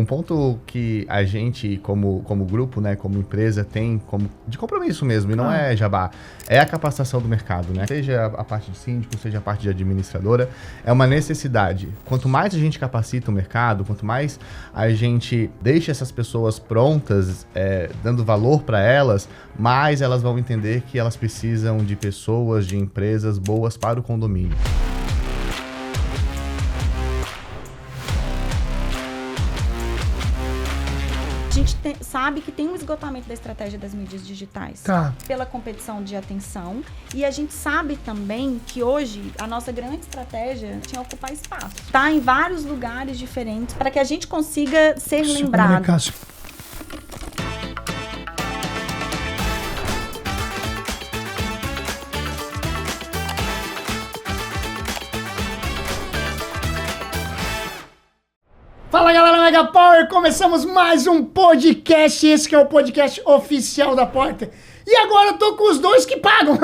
um ponto que a gente, como grupo, né, como empresa, tem de compromisso mesmo, e não é jabá, é a capacitação do mercado, né? Seja a parte de síndico, seja a parte de administradora, é uma necessidade. Quanto mais a gente capacita o mercado, quanto mais a gente deixa essas pessoas prontas, dando valor para elas, mais elas vão entender que elas precisam de pessoas, de empresas boas para o condomínio. A gente sabe que tem um esgotamento da estratégia das mídias digitais pela competição de atenção, e a gente sabe também que hoje a nossa grande estratégia é ocupar espaço. Tá em vários lugares diferentes para que a gente consiga ser lembrado. Fala galera Mega Power, começamos mais um podcast, esse que é o podcast oficial da Porter. E agora eu tô com os dois que pagam,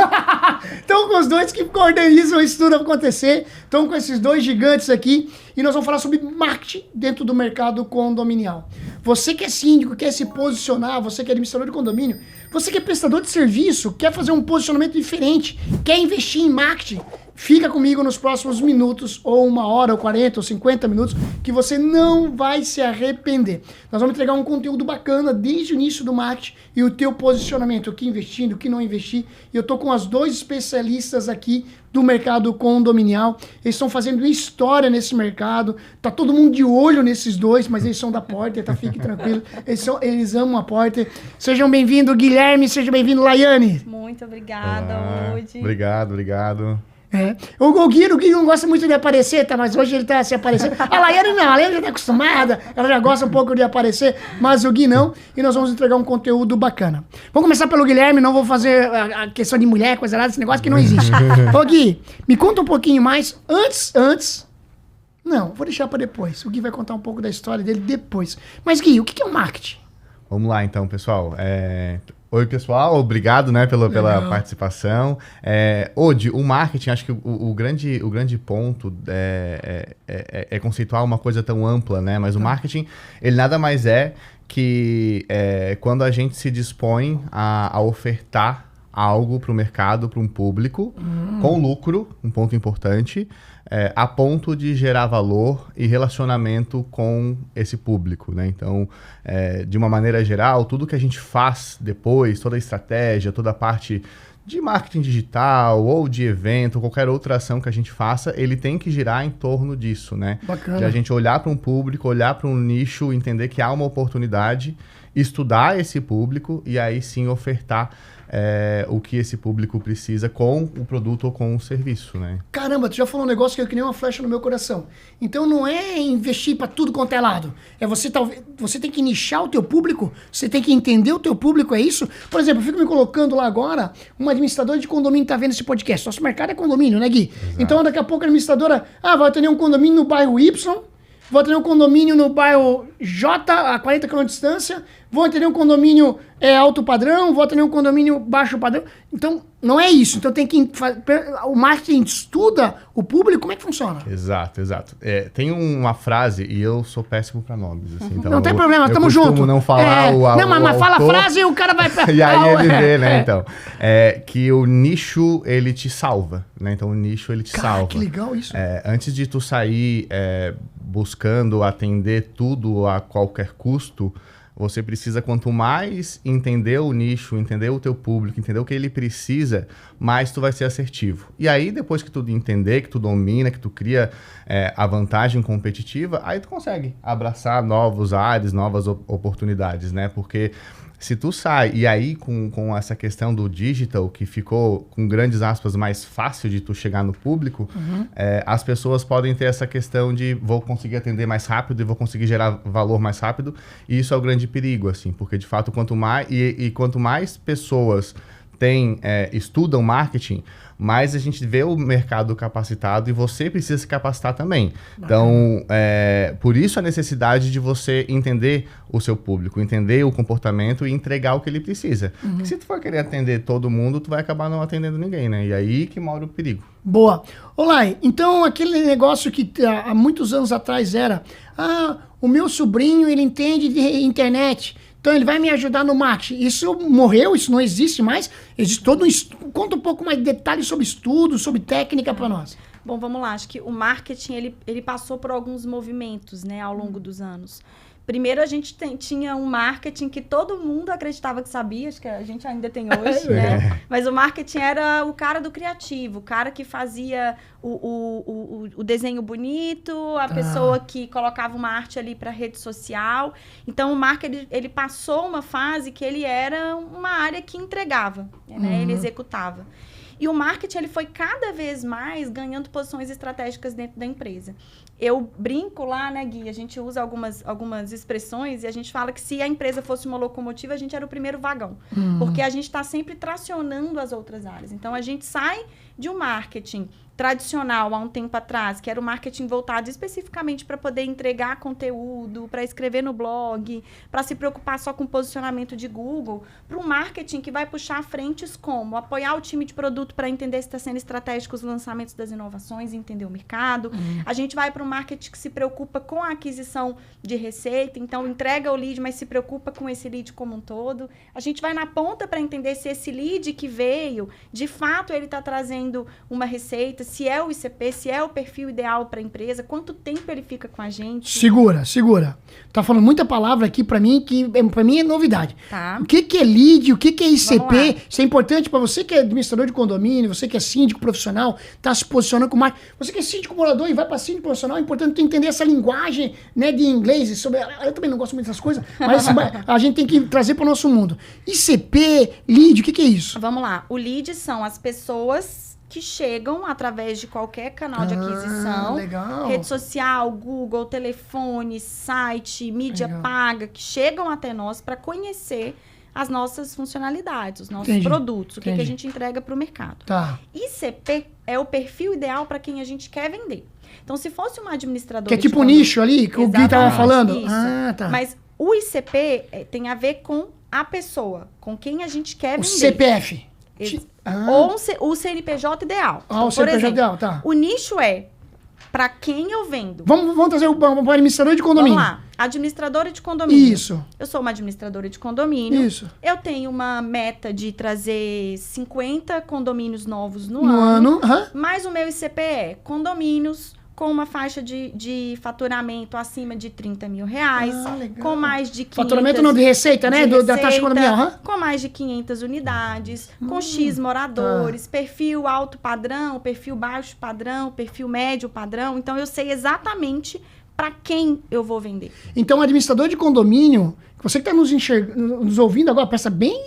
estão com os dois que organizam isso tudo acontecer, estão com esses dois gigantes aqui e nós vamos falar sobre marketing dentro do mercado condominial. Você que é síndico, quer se posicionar, você que é administrador de condomínio, você que é prestador de serviço, quer fazer um posicionamento diferente, quer investir em marketing, fica comigo nos próximos minutos, ou 1 hora, ou 40, ou 50 minutos, que você não vai se arrepender. Nós vamos entregar um conteúdo bacana desde o início do marketing e o teu posicionamento, o que investir, o que não investir. E eu tô com as dois especialistas aqui do mercado condominial. Eles estão fazendo história nesse mercado. Tá todo mundo de olho nesses dois, mas eles são da Porter, tá? Fique tranquilo. Eles amam a Porter. Sejam bem-vindos, Guilherme. Seja bem-vindo, Laiane. Muito obrigada, Woody. Obrigado. O Gui não gosta muito de aparecer, tá? Mas hoje ele tá se aparecendo. A Laiane não, a Laiane já tá acostumada, ela já gosta um pouco de aparecer, mas o Gui não, e nós vamos entregar um conteúdo bacana. Vamos começar pelo Guilherme, não vou fazer a questão de mulher, coisa lá, esse negócio que não existe. Ô Gui, me conta um pouquinho mais, antes... Não, vou deixar pra depois, o Gui vai contar um pouco da história dele depois. Mas Gui, o que é o marketing? Vamos lá então, pessoal. Oi, pessoal, obrigado, né, pela participação. Hoje, o marketing, acho que o grande ponto é conceituar uma coisa tão ampla, né? Mas o marketing, ele nada mais é que quando a gente se dispõe a ofertar algo para o mercado, para um público, com lucro, um ponto importante, a ponto de gerar valor e relacionamento com esse público, né? Então, de uma maneira geral, tudo que a gente faz depois, toda a estratégia, toda a parte de marketing digital ou de evento, qualquer outra ação que a gente faça, ele tem que girar em torno disso, né? Bacana. De a gente olhar para um público, olhar para um nicho, entender que há uma oportunidade, estudar esse público e aí sim ofertar o que esse público precisa com o produto ou com o serviço, né? Caramba, tu já falou um negócio que é que nem uma flecha no meu coração. Então não é investir pra tudo quanto é lado. Você tem que nichar o teu público, você tem que entender o teu público, é isso? Por exemplo, eu fico me colocando lá agora, uma administradora de condomínio tá vendo esse podcast. Nosso mercado é condomínio, né, Gui? Exato. Então daqui a pouco a administradora, vai ter um condomínio no bairro Y, vou ter um condomínio no bairro J, a 40 km de distância, vou ter um condomínio alto padrão, vou ter um condomínio baixo padrão. Então, não é isso. Então, tem que o marketing estuda o público, como é que funciona? Exato. Tem uma frase, e eu sou péssimo para nomes, assim, então não tem problema, tamo junto. Não falar mas fala a frase e o cara vai... E aí ele vê, né, então. Que o nicho, ele te salva, né? Então, o nicho, ele te salva. Que legal isso. Antes de tu sair buscando atender tudo a qualquer custo, você precisa, quanto mais entender o nicho, entender o teu público, entender o que ele precisa, mais tu vai ser assertivo. E aí, depois que tu entender, que tu domina, que tu cria a vantagem competitiva, aí tu consegue abraçar novos ares, novas oportunidades, né? Porque se tu sai, e aí com essa questão do digital, que ficou, com grandes aspas, mais fácil de tu chegar no público, as pessoas podem ter essa questão de vou conseguir atender mais rápido e vou conseguir gerar valor mais rápido, e isso é o grande perigo, assim, porque de fato quanto mais pessoas estudam marketing, mais a gente vê o mercado capacitado e você precisa se capacitar também. Então, por isso a necessidade de você entender o seu público, entender o comportamento e entregar o que ele precisa. Porque se tu for querer atender todo mundo, tu vai acabar não atendendo ninguém, né? E aí que mora o perigo. Boa. Olá, então aquele negócio que há muitos anos atrás era, o meu sobrinho, ele entende de internet, então ele vai me ajudar no marketing. Isso morreu, isso não existe mais. Existe conta um pouco mais de detalhes sobre estudo, sobre técnica para nós. Bom, vamos lá. Acho que o marketing, ele passou por alguns movimentos, né, ao longo dos anos. Primeiro, a gente tinha um marketing que todo mundo acreditava que sabia, acho que a gente ainda tem hoje, né? Mas o marketing era o cara do criativo, o cara que fazia o desenho bonito, a pessoa que colocava uma arte ali para rede social. Então, o marketing, ele passou uma fase que ele era uma área que entregava, né? Ele executava. E o marketing, ele foi cada vez mais ganhando posições estratégicas dentro da empresa. Eu brinco lá, né, Gui? A gente usa algumas expressões e a gente fala que se a empresa fosse uma locomotiva, a gente era o primeiro vagão. Porque a gente está sempre tracionando as outras áreas. Então, a gente sai de um marketing tradicional há um tempo atrás, que era o marketing voltado especificamente para poder entregar conteúdo, para escrever no blog, para se preocupar só com posicionamento de Google, para um marketing que vai puxar frentes como apoiar o time de produto para entender se está sendo estratégico os lançamentos das inovações e entender o mercado. A gente vai para um marketing que se preocupa com a aquisição de receita, então entrega o lead, mas se preocupa com esse lead como um todo. A gente vai na ponta para entender se esse lead que veio, de fato, ele está trazendo uma receita, se é o ICP, se é o perfil ideal para a empresa, quanto tempo ele fica com a gente. Segura. Tá falando muita palavra aqui para mim, que para mim é novidade. Tá. O que é lead, o que é ICP? Isso é importante para você que é administrador de condomínio, você que é síndico profissional, tá se posicionando com marketing. Você que é síndico morador e vai para síndico profissional, é importante tu entender essa linguagem, né, de inglês. Eu também não gosto muito dessas coisas, mas a gente tem que trazer para o nosso mundo. ICP, lead, o que é isso? Vamos lá. O lead são as pessoas que chegam através de qualquer canal de aquisição, legal. Rede social, Google, telefone, site, mídia paga, que chegam até nós para conhecer as nossas funcionalidades, os nossos produtos, o que a gente entrega para o mercado. Tá. ICP é o perfil ideal para quem a gente quer vender. Então, se fosse uma administradora... Que é tipo nicho ali, que o Gui estava falando? Isso. Tá. Mas o ICP tem a ver com a pessoa, com quem a gente quer vender. O CPF. Ou o CNPJ ideal. Então, o CNPJ ideal, tá. O nicho é para quem eu vendo. Vamos trazer o administrador de condomínio. Vamos lá. Administradora de condomínio. Isso. Eu sou uma administradora de condomínio. Isso. Eu tenho uma meta de trazer 50 condomínios novos no ano. Mas o meu ICP é condomínios com uma faixa de faturamento acima de 30 mil reais, com mais de 500... Faturamento não de receita, né? Da taxa de economia. Com mais de 500 unidades, com X moradores, perfil alto padrão, perfil baixo padrão, perfil médio padrão. Então, eu sei exatamente para quem eu vou vender. Então, o administrador de condomínio, você que está nos ouvindo agora, presta bem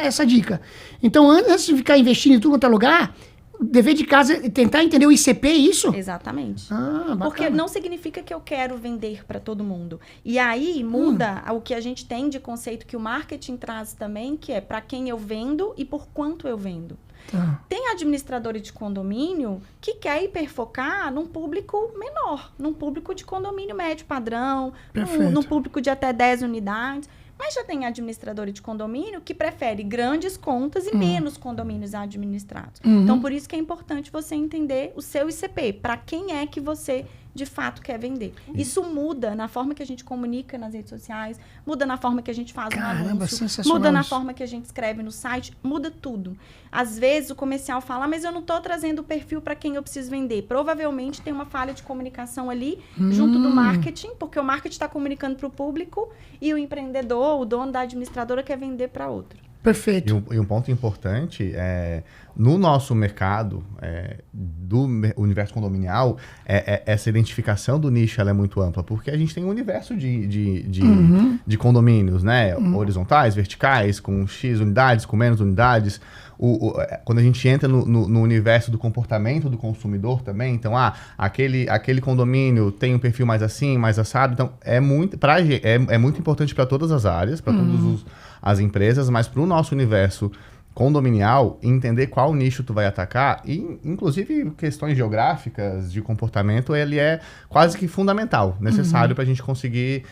essa dica. Então, antes de ficar investindo em tudo quanto é lugar... Dever de casa é tentar entender o ICP, é isso? Exatamente. Bacana. Porque não significa que eu quero vender para todo mundo. E aí muda o que a gente tem de conceito que o marketing traz também, que é para quem eu vendo e por quanto eu vendo. Tá. Tem administradora de condomínio que quer hiperfocar num público menor, num público de condomínio médio padrão, num público de até 10 unidades. Mas já tem administradora de condomínio que prefere grandes contas e menos condomínios administrados. Então, por isso que é importante você entender o seu ICP. Para quem é que você, de fato, quer vender. Isso muda na forma que a gente comunica nas redes sociais, muda na forma que a gente faz um anúncio, muda na forma que a gente escreve no site, muda tudo. Às vezes, o comercial fala, mas eu não estou trazendo o perfil para quem eu preciso vender. Provavelmente, tem uma falha de comunicação ali, junto do marketing, porque o marketing está comunicando para o público e o empreendedor, o dono da administradora, quer vender para outro. Perfeito. E um ponto importante é, no nosso mercado, do universo condominial, essa identificação do nicho ela é muito ampla, porque a gente tem um universo de condomínios, né? Horizontais, verticais, com X unidades, com menos unidades. Quando a gente entra no universo do comportamento do consumidor também, então, aquele condomínio tem um perfil mais assim, mais assado, então é muito importante para todas as áreas, para todas as empresas, mas para o nosso universo condominial, entender qual nicho tu vai atacar e, inclusive, questões geográficas de comportamento, ele é quase que fundamental, necessário para a gente conseguir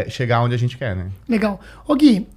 chegar onde a gente quer, né? Legal. Ô Gui,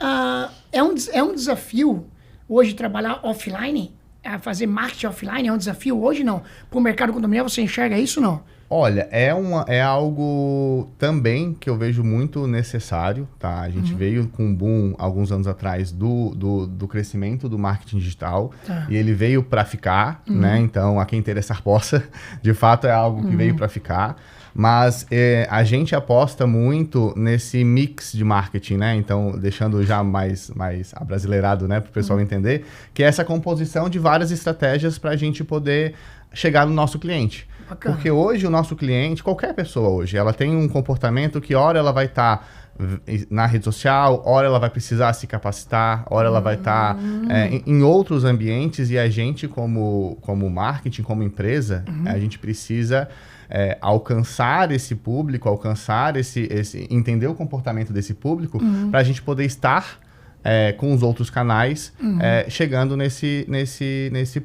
é um desafio hoje trabalhar offline? Fazer marketing offline é um desafio hoje, não? Para o mercado condominial, você enxerga isso, não? Olha, é algo também que eu vejo muito necessário, tá? A gente veio com um boom alguns anos atrás do crescimento do marketing digital e ele veio para ficar, né? Então, a quem interessar possa, de fato é algo que veio para ficar. Mas a gente aposta muito nesse mix de marketing, né? Então, deixando já mais abrasileirado, né? Para o pessoal entender, que é essa composição de várias estratégias para a gente poder chegar no nosso cliente. Bacana. Porque hoje o nosso cliente, qualquer pessoa hoje, ela tem um comportamento que hora ela vai estar na rede social, hora ela vai precisar se capacitar, hora ela vai estar em outros ambientes e a gente como marketing, como empresa, a gente precisa alcançar esse público, entender o comportamento desse público para a gente poder estar com os outros canais chegando nesse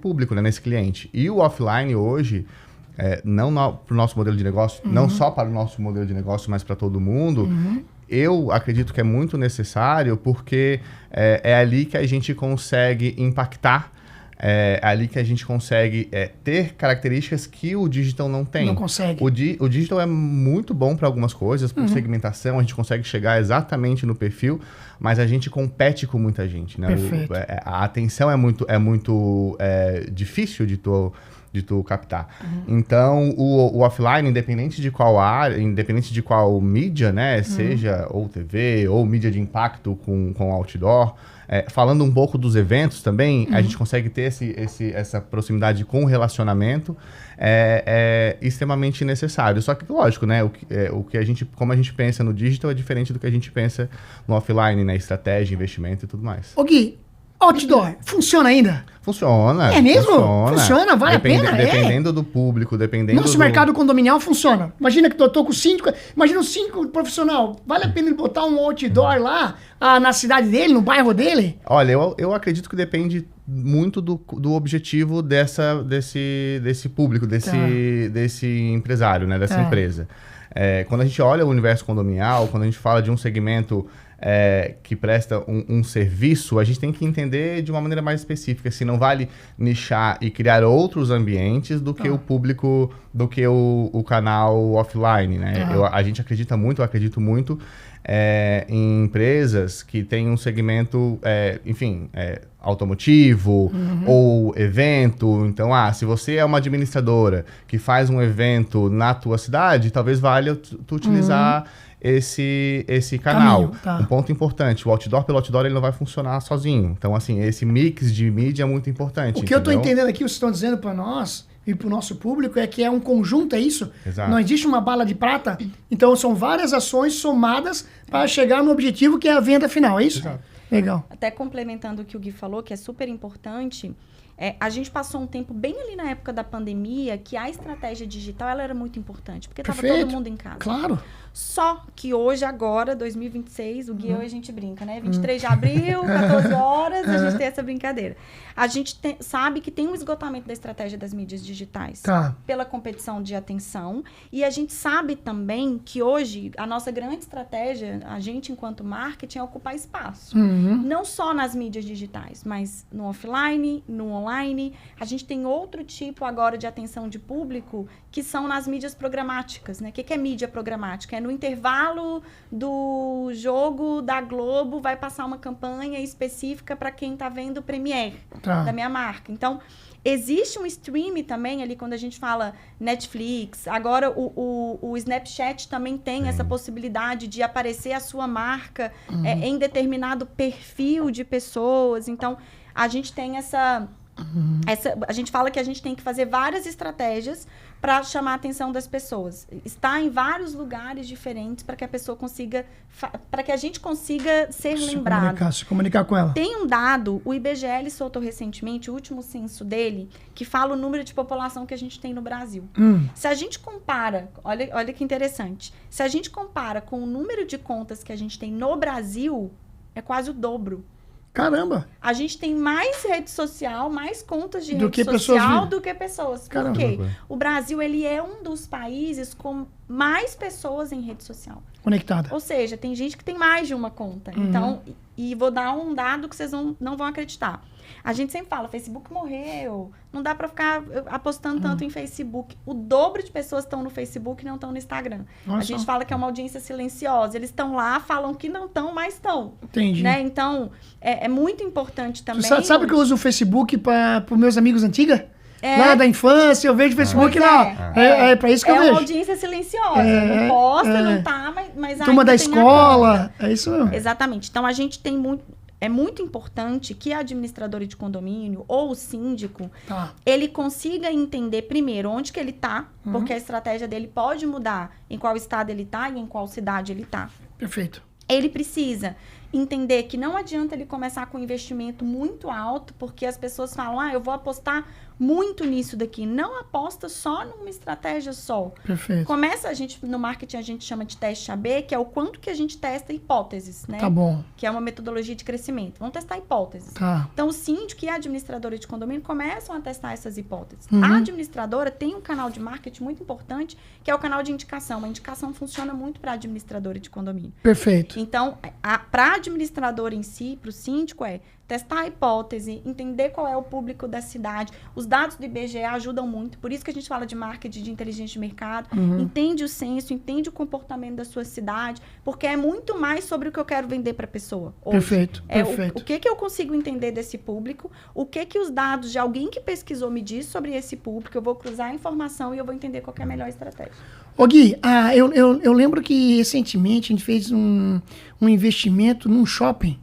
público, né, nesse cliente. E o offline hoje, não para o nosso modelo de negócio, não só para o nosso modelo de negócio, mas para todo mundo, eu acredito que é muito necessário porque é ali que a gente consegue impactar, é ali que a gente consegue ter características que o digital não tem. Não consegue. O digital é muito bom para algumas coisas, por segmentação, a gente consegue chegar exatamente no perfil, mas a gente compete com muita gente, né? Perfeito. A atenção é muito difícil de tu captar. Então, o offline, independente de qual área, independente de qual mídia, né? Seja ou TV, ou mídia de impacto com outdoor. Falando um pouco dos eventos também, a gente consegue ter essa proximidade com o relacionamento. É extremamente necessário. Só que, lógico, né? Como a gente pensa no digital é diferente do que a gente pensa no offline, né? Estratégia, investimento e tudo mais. Ô Gui, outdoor, funciona ainda? Funciona. É mesmo? Funciona, vale a pena? Dependendo do público, dependendo Nosso mercado condominial funciona. Imagina que eu tô com 5, imagina um 5 profissional. Vale a pena ele botar um outdoor lá na cidade dele, no bairro dele? Olha, eu acredito que depende muito do objetivo desse público, desse empresário, né? Dessa empresa. Quando a gente olha o universo condominial, quando a gente fala de um segmento que presta um serviço, a gente tem que entender de uma maneira mais específica, se não vale nichar e criar outros ambientes do que o público, do que o canal offline, né? A gente acredita muito, eu acredito muito em empresas que têm um segmento, automotivo ou evento. Então, se você é uma administradora que faz um evento na tua cidade, talvez valha tu utilizar esse canal. Um ponto importante, o outdoor pelo outdoor ele não vai funcionar sozinho. Então, assim, esse mix de mídia é muito importante. O que eu estou entendendo aqui, vocês estão dizendo para nós e para o nosso público é que é um conjunto, é isso? Exato. Não existe uma bala de prata. Então, são várias ações somadas para chegar no objetivo que é a venda final, é isso? Exato. Legal. Até complementando o que o Gui falou, que é super importante, a gente passou um tempo bem ali na época da pandemia que a estratégia digital ela era muito importante, porque estava todo mundo em casa. Claro. Só que hoje, agora, 2026, o Gui e eu, a gente brinca, né? 23 de abril, 14 horas, a gente tem essa brincadeira. A gente sabe que tem um esgotamento da estratégia das mídias digitais pela competição de atenção. E a gente sabe também que hoje a nossa grande estratégia, a gente enquanto marketing, é ocupar espaço. Não só nas mídias digitais, mas no offline, no online. A gente tem outro tipo agora de atenção de público que são nas mídias programáticas, né? O que é mídia programática? No intervalo do jogo da Globo, vai passar uma campanha específica para quem está vendo o Premiere da minha marca. Então, existe um stream também ali, quando a gente fala Netflix. Agora, o Snapchat também tem essa possibilidade de aparecer a sua marca em determinado perfil de pessoas. Então, a gente tem a gente fala que a gente tem que fazer várias estratégias para chamar a atenção das pessoas. Estar em vários lugares diferentes para que a pessoa consiga, para que a gente consiga ser lembrado. Se comunicar com ela. Tem um dado, o IBGE soltou recentemente, o último censo dele, que fala o número de população que a gente tem no Brasil. Se a gente compara, olha que interessante, se a gente compara com o número de contas que a gente tem no Brasil, é quase o dobro. Caramba! A gente tem mais rede social, mais contas de rede social do que pessoas. Por quê? O Brasil, ele é um dos países com mais pessoas em rede social. Conectada. Ou seja, tem gente que tem mais de uma conta. Então, e vou dar um dado que vocês não vão acreditar. A gente sempre fala, Facebook morreu, não dá pra ficar apostando tanto em Facebook. O dobro de pessoas estão no Facebook e não estão no Instagram. Nossa. A gente fala que é uma audiência silenciosa. Eles estão lá, falam que não estão, mas estão. Entendi. Né? Então, é muito importante também. Você sabe que eu uso o Facebook para os meus amigos antigos? Lá da infância, eu vejo o Facebook lá. É pra isso que eu vejo. É uma audiência silenciosa. Não posta, não tá, mas turma da escola, é isso mesmo. Exatamente. Então, a gente tem muito... É muito importante que a administradora de condomínio ou o síndico, ele consiga entender primeiro onde que ele está, porque a estratégia dele pode mudar em qual estado ele está e em qual cidade ele está. Perfeito. Ele precisa entender que não adianta ele começar com um investimento muito alto, porque as pessoas falam, eu vou apostar muito nisso daqui. Não aposta só numa estratégia só. Perfeito. Começa, no marketing a gente chama de teste AB, que é o quanto que a gente testa hipóteses, né? Tá bom. Que é uma metodologia de crescimento. Vamos testar hipóteses. Tá. Então, o síndico e a administradora de condomínio começam a testar essas hipóteses. A administradora tem um canal de marketing muito importante, que é o canal de indicação. A indicação funciona muito para a administradora de condomínio. Perfeito. Então, para a administradora em si, para o síndico, testar a hipótese, entender qual é o público da cidade. Os dados do IBGE ajudam muito. Por isso que a gente fala de marketing de inteligência de mercado. Entende o censo, entende o comportamento da sua cidade, porque é muito mais sobre o que eu quero vender para a pessoa. Hoje. Perfeito, perfeito. O que eu consigo entender desse público, o que os dados de alguém que pesquisou me diz sobre esse público, eu vou cruzar a informação e eu vou entender qual que é a melhor estratégia. Ô Gui, eu lembro que recentemente a gente fez um investimento num shopping.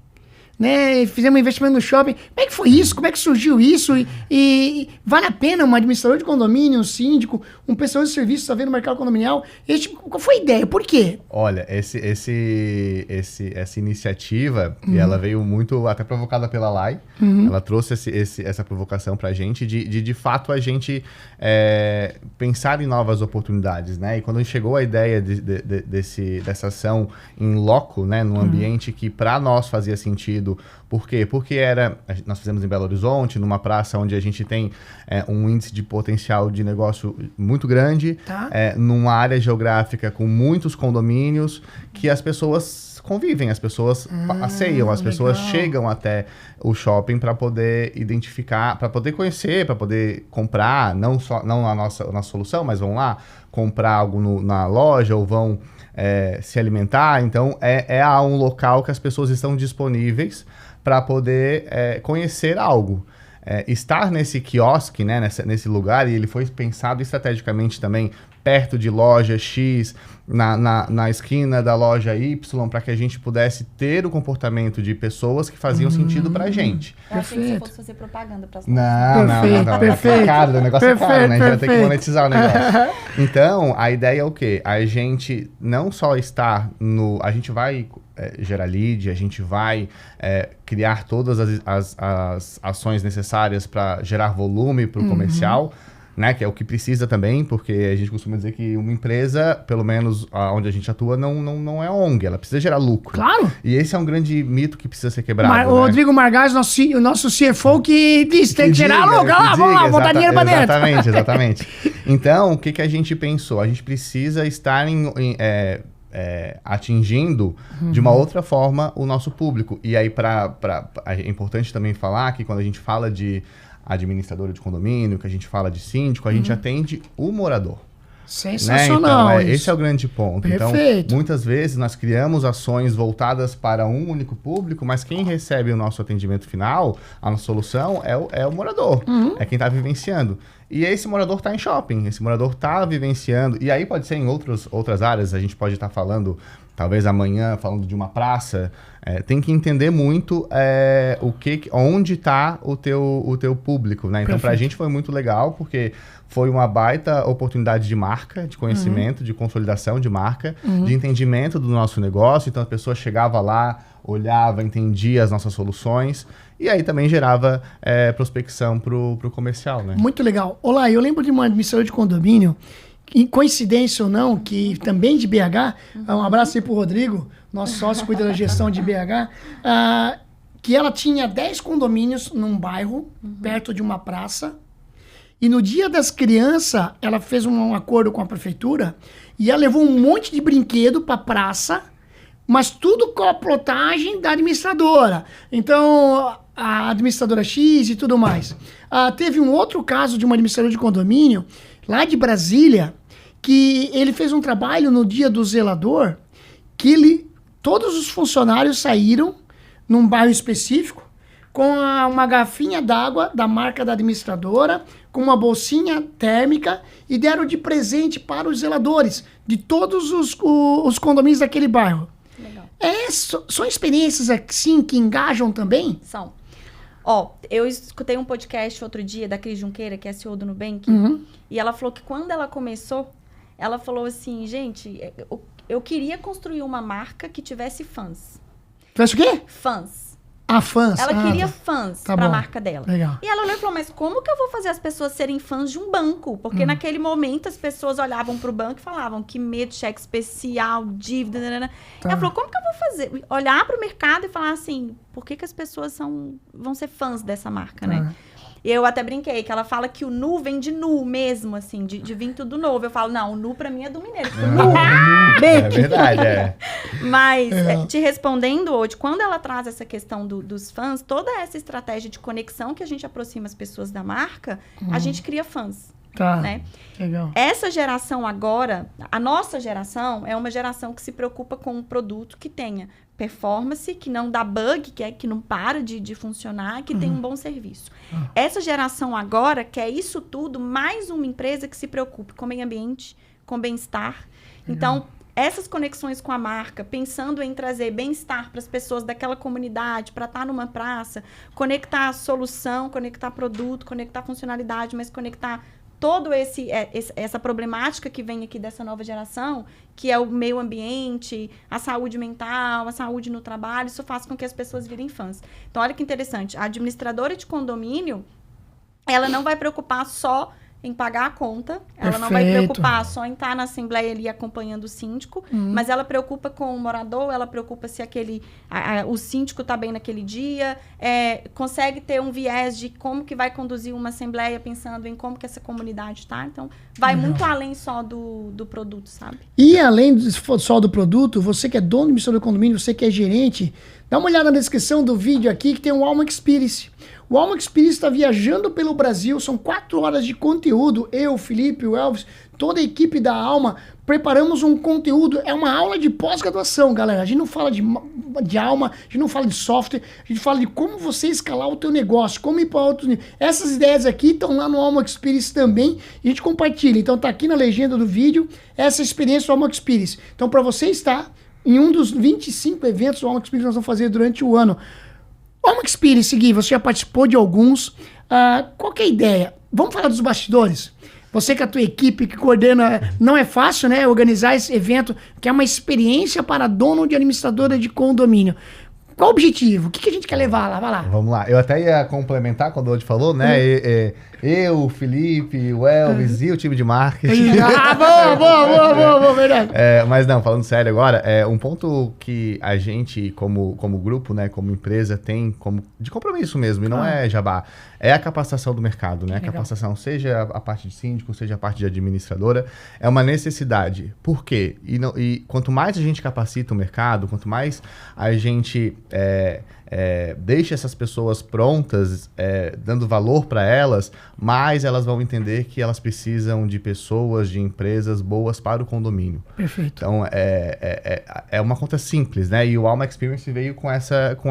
Né? Fizemos um investimento no shopping. Como é que foi isso? Como é que surgiu isso? E vale a pena um administrador de condomínio, um síndico, um prestador de serviço está vendo no mercado condominial? Qual foi a ideia? Por quê? Olha, essa iniciativa, e ela veio muito até provocada pela Lai. Ela trouxe essa provocação pra gente de fato a gente pensar em novas oportunidades, né? E quando chegou a ideia dessa ação em loco, né? Num ambiente que para nós fazia sentido. Por quê? Porque nós fizemos em Belo Horizonte, numa praça onde a gente tem um índice de potencial de negócio muito grande, numa área geográfica com muitos condomínios, que as pessoas convivem, as pessoas passeiam, as pessoas chegam até o shopping para poder identificar, para poder conhecer, para poder comprar, não a nossa solução, mas vão lá comprar algo na loja ou vão se alimentar. Então, é um local que as pessoas estão disponíveis para poder conhecer algo. Estar nesse quiosque, né, nesse lugar, e ele foi pensado estrategicamente também perto de loja X, na esquina da loja Y, para que a gente pudesse ter o comportamento de pessoas que faziam sentido pra gente. Eu achei que você fosse fazer propaganda para as Não. Perfeito. É caro, o negócio é caro, né? A gente vai ter que monetizar o negócio. Então, a ideia é o quê? A gente não só estar a gente vai gerar lead, a gente vai criar todas as ações necessárias para gerar volume para o comercial, né, que é o que precisa também, porque a gente costuma dizer que uma empresa, pelo menos onde a gente atua, não é ONG, ela precisa gerar lucro. Claro. E esse é um grande mito que precisa ser quebrado. O Rodrigo Margaz, o nosso CFO, que diz, tem que gerar lucro, vamos lá, botar dinheiro pra dentro. Exatamente. Então, o que a gente pensou? A gente precisa estar atingindo de uma outra forma o nosso público. E aí, é importante também falar que quando a gente fala de administradora de condomínio, que a gente fala de síndico, a gente atende o morador. Sensacional. Né? Então, esse é o grande ponto. Perfeito. Então, muitas vezes nós criamos ações voltadas para um único público, mas quem recebe o nosso atendimento final, a nossa solução, é o morador. É quem está vivenciando. E esse morador está em shopping, esse morador está vivenciando. E aí pode ser em outras áreas, a gente pode estar falando, talvez amanhã, falando de uma praça. Tem que entender muito onde está o teu público, né? Então, para a gente foi muito legal, porque foi uma baita oportunidade de marca, de conhecimento, de consolidação de marca, de entendimento do nosso negócio. Então, a pessoa chegava lá, olhava, entendia as nossas soluções. E aí também gerava prospecção pro comercial, né? Muito legal. Olá, eu lembro de uma administradora de condomínio, coincidência ou não, que também de BH, um abraço aí pro Rodrigo, nosso sócio cuida da gestão de BH, que ela tinha 10 condomínios num bairro, perto de uma praça. E no dia das crianças, ela fez um acordo com a prefeitura e ela levou um monte de brinquedo para a praça, mas tudo com a plotagem da administradora. Então, a administradora X e tudo mais. Teve um outro caso de uma administradora de condomínio, lá de Brasília, que ele fez um trabalho no dia do zelador, que todos os funcionários saíram num bairro específico, com uma garrafinha d'água da marca da administradora, com uma bolsinha térmica e deram de presente para os zeladores de todos os condomínios daquele bairro. Legal. São experiências assim que engajam também? São. Eu escutei um podcast outro dia da Cris Junqueira, que é CEO do Nubank, e ela falou que quando ela começou, ela falou assim, gente, eu queria construir uma marca que tivesse fãs. Tivesse o quê? Fãs. Fãs. Ela queria fãs para a marca dela. Legal. E ela olhou e falou, mas como que eu vou fazer as pessoas serem fãs de um banco? Porque naquele momento as pessoas olhavam para o banco e falavam que medo, cheque especial, dívida... Ela falou, como que eu vou fazer? Olhar para o mercado e falar assim, por que as pessoas vão ser fãs dessa marca, né? Eu até brinquei, que ela fala que o nu vem de nu mesmo, assim, de vir tudo novo. Eu falo, não, o nu pra mim é do mineiro. É verdade, Mas, te respondendo hoje, quando ela traz essa questão dos fãs, toda essa estratégia de conexão que a gente aproxima as pessoas da marca, a gente cria fãs. Né? Legal. Essa geração agora, a nossa geração, é uma geração que se preocupa com um produto que tenha performance, que não dá bug, que não para de funcionar, que tem um bom serviço. Essa geração agora quer isso tudo, mais uma empresa que se preocupe com o meio ambiente, com bem-estar. Então, essas conexões com a marca, pensando em trazer bem-estar para as pessoas daquela comunidade, para estar numa praça, conectar solução, conectar produto, conectar funcionalidade, mas conectar todo essa problemática que vem aqui dessa nova geração, que é o meio ambiente, a saúde mental, a saúde no trabalho, isso faz com que as pessoas virem fãs. Então, olha que interessante, a administradora de condomínio, ela não vai preocupar só em pagar a conta, ela não vai preocupar só em estar na assembleia ali acompanhando o síndico, mas ela preocupa com o morador, ela preocupa se o síndico está bem naquele dia, consegue ter um viés de como que vai conduzir uma assembleia pensando em como que essa comunidade está. Então, vai muito além só do produto, sabe? E além só do produto, você que é dono do condomínio, você que é gerente, dá uma olhada na descrição do vídeo aqui que tem o Alma Experience. O Alma Experience está viajando pelo Brasil, são 4 horas de conteúdo. Eu, o Felipe, o Elvis, toda a equipe da Alma, preparamos um conteúdo, é uma aula de pós-graduação, galera. A gente não fala de Alma, a gente não fala de software, a gente fala de como você escalar o teu negócio, como ir para outros níveis. Essas ideias aqui estão lá no Alma Experience também, e a gente compartilha. Então tá aqui na legenda do vídeo, essa experiência do Alma Experience. Então para você estar em um dos 25 eventos do Alma Experience que nós vamos fazer durante o ano. Alma Experience, Gui, você já participou de alguns. Qual que é a ideia? Vamos falar dos bastidores? Você com a tua equipe que coordena, não é fácil, né? Organizar esse evento, que é uma experiência para dono de administradora de condomínio. Qual o objetivo? O que a gente quer levar lá? Vai lá. Vamos lá. Eu até ia complementar quando o Odi falou, né? Eu, o Felipe, o Elvis e o time de marketing. Boa, verdade. Mas não, falando sério agora, um ponto que a gente, como grupo, né, como empresa, tem de compromisso mesmo, e não é jabá, é a capacitação do mercado, né? A capacitação, seja a parte de síndico, seja a parte de administradora, é uma necessidade. Por quê? E quanto mais a gente capacita o mercado, quanto mais a gente deixa essas pessoas prontas, dando valor para elas, mais elas vão entender que elas precisam de pessoas, de empresas boas para o condomínio. Perfeito. Então, é uma conta simples, né? E o Alma Experience veio com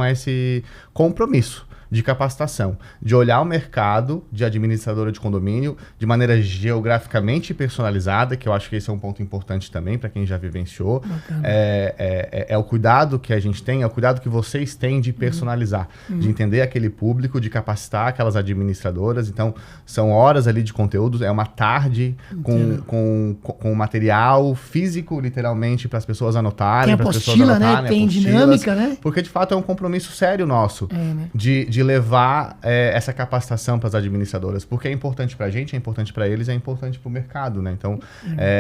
esse compromisso de capacitação, de olhar o mercado de administradora de condomínio de maneira geograficamente personalizada, que eu acho que esse é um ponto importante também para quem já vivenciou. É o cuidado que a gente tem, é o cuidado que vocês têm de personalizar, de entender aquele público, de capacitar aquelas administradoras. Então, são horas ali de conteúdo, é uma tarde com material físico, literalmente, para as pessoas anotarem, tem para as pessoas apostila, anotarem, né? Tem dinâmica, né? Porque, de fato, é um compromisso sério nosso, né? de de levar essa capacitação para as administradoras, porque é importante para a gente, é importante para eles, é importante para o mercado, né? Então,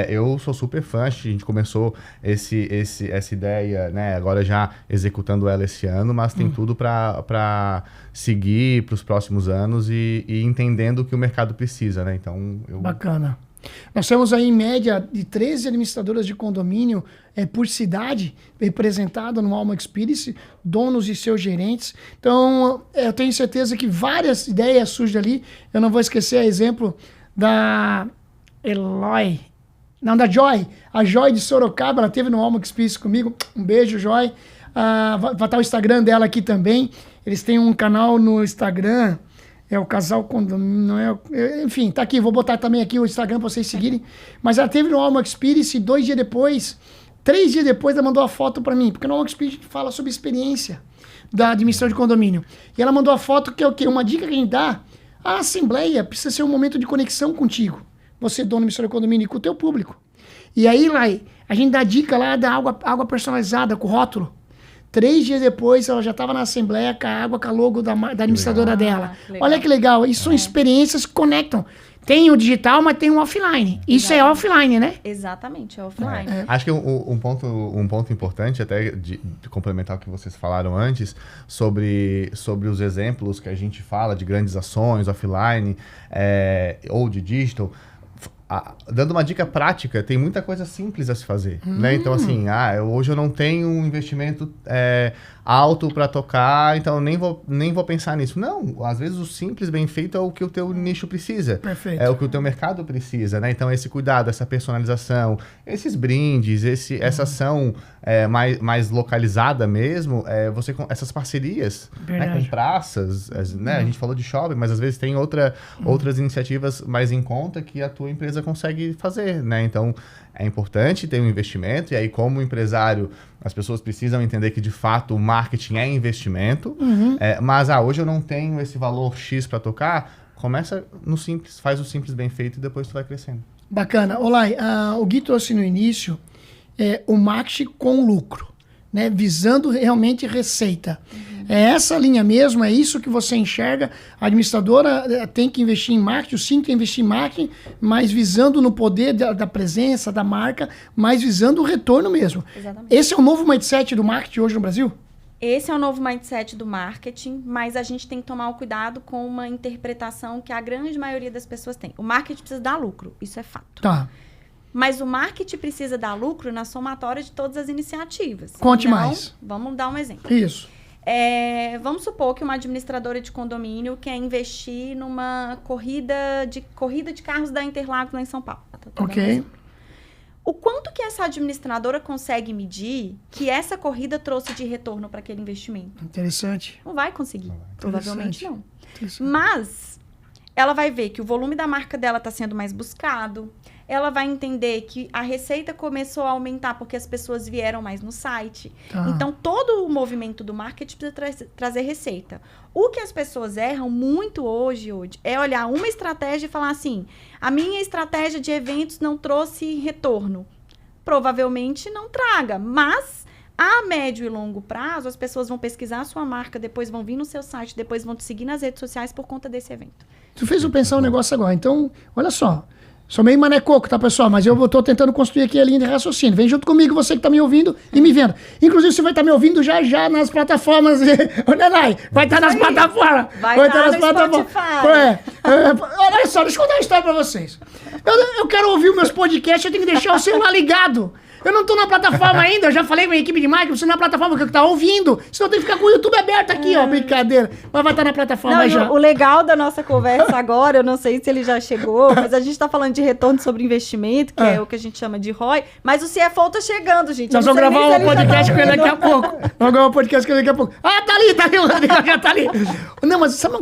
eu sou super fã, a gente começou essa ideia, né? Agora já executando ela esse ano, mas tem tudo para seguir para os próximos anos e entendendo o que o mercado precisa, né? Então, Bacana. Nós temos aí, em média, de 13 administradoras de condomínio por cidade representado no Alma Experience, donos e seus gerentes. Então, eu tenho certeza que várias ideias surgem ali. Eu não vou esquecer, exemplo da Eloy, não, da Joy. A Joy de Sorocaba, ela esteve no Alma Experience comigo. Um beijo, Joy. Vai estar o Instagram dela aqui também. Eles têm um canal no Instagram... É o Casal Condomínio, enfim, tá aqui, vou botar também aqui o Instagram pra vocês seguirem. Mas ela teve no Alma Experience 2 dias depois, 3 dias depois, ela mandou a foto pra mim. Porque no Alma Experience fala sobre experiência da administração de condomínio. E ela mandou a foto que é o quê? Uma dica que a gente dá. A assembleia precisa ser um momento de conexão contigo. Você, dono da administração de condomínio, e com o teu público. E aí, Lai, a gente dá dica lá da água personalizada, com rótulo. 3 dias depois, ela já estava na assembleia com a água, com a logo da administradora dela. Olha que legal. Isso são experiências que conectam. Tem o digital, mas tem o offline. Isso é offline, né? Exatamente, é offline. Acho que um ponto importante, até de complementar o que vocês falaram antes, sobre os exemplos que a gente fala de grandes ações, offline ou de digital... Dando uma dica prática, tem muita coisa simples a se fazer, né? Então, assim, hoje eu não tenho um investimento alto para tocar, então nem vou pensar nisso. Não, às vezes o simples bem feito é o que o teu nicho precisa. Perfeito. É o que o teu mercado precisa, né? Então, esse cuidado, essa personalização, esses brindes, essa ação mais localizada mesmo, essas parcerias, né, com praças, né? A gente falou de shopping, mas às vezes tem outras iniciativas mais em conta que a tua empresa consegue fazer, né? Então, é importante ter um investimento, e aí, como empresário, as pessoas precisam entender que, de fato, o marketing é investimento, mas hoje eu não tenho esse valor X para tocar, começa no simples, faz o simples bem feito e depois tu vai crescendo. Bacana. Olá, o Gui trouxe no início o marketing com lucro, né? Visando realmente receita. É essa linha mesmo, é isso que você enxerga. A administradora tem que investir em marketing, o SIM tem que investir em marketing, mas visando no poder da presença, da marca, mas visando o retorno mesmo. Exatamente. Esse é o novo mindset do marketing hoje no Brasil? Esse é o novo mindset do marketing, mas a gente tem que tomar o cuidado com uma interpretação que a grande maioria das pessoas tem. O marketing precisa dar lucro, isso é fato. Tá. Mas o marketing precisa dar lucro na somatória de todas as iniciativas. Conte mais. Vamos dar um exemplo. Isso. Vamos supor que uma administradora de condomínio quer investir numa corrida de carros da Interlagos lá em São Paulo. Ok. O quanto que essa administradora consegue medir que essa corrida trouxe de retorno para aquele investimento? Interessante. Não vai conseguir. Provavelmente não. Mas ela vai ver que o volume da marca dela está sendo mais buscado. Ela vai entender que a receita começou a aumentar porque as pessoas vieram mais no site. Então, todo o movimento do marketing precisa trazer receita. O que as pessoas erram muito hoje é olhar uma estratégia e falar assim, a minha estratégia de eventos não trouxe retorno. Provavelmente não traga, mas a médio e longo prazo, as pessoas vão pesquisar a sua marca, depois vão vir no seu site, depois vão te seguir nas redes sociais por conta desse evento. Tu fez eu pensar um negócio agora. Então, olha só. Sou meio manecoco, tá, pessoal? Mas eu tô tentando construir aqui a linha de raciocínio. Vem junto comigo, você que tá me ouvindo e me vendo. Inclusive, você vai estar me ouvindo já nas plataformas. Ô, Nenai, vai estar nas plataformas. Vai estar nas plataformas. Olha só, deixa eu contar uma história pra vocês. Eu quero ouvir os meus podcasts, eu tenho que deixar o celular ligado. Eu não tô na plataforma ainda, eu já falei com a minha equipe de marketing, você não é na plataforma que tá ouvindo, senão tem que ficar com o YouTube aberto aqui, ó, brincadeira. Mas vai estar na plataforma não, já. O legal da nossa conversa agora, eu não sei se ele já chegou, mas a gente tá falando de retorno sobre investimento, que é o que a gente chama de ROI, mas o CFO tá chegando, gente. Nós vamos gravar um podcast com ele daqui a pouco. Vamos gravar um podcast com ele daqui a pouco. Ah, tá ali, o Rodrigo já tá ali. Não, mas sabe uma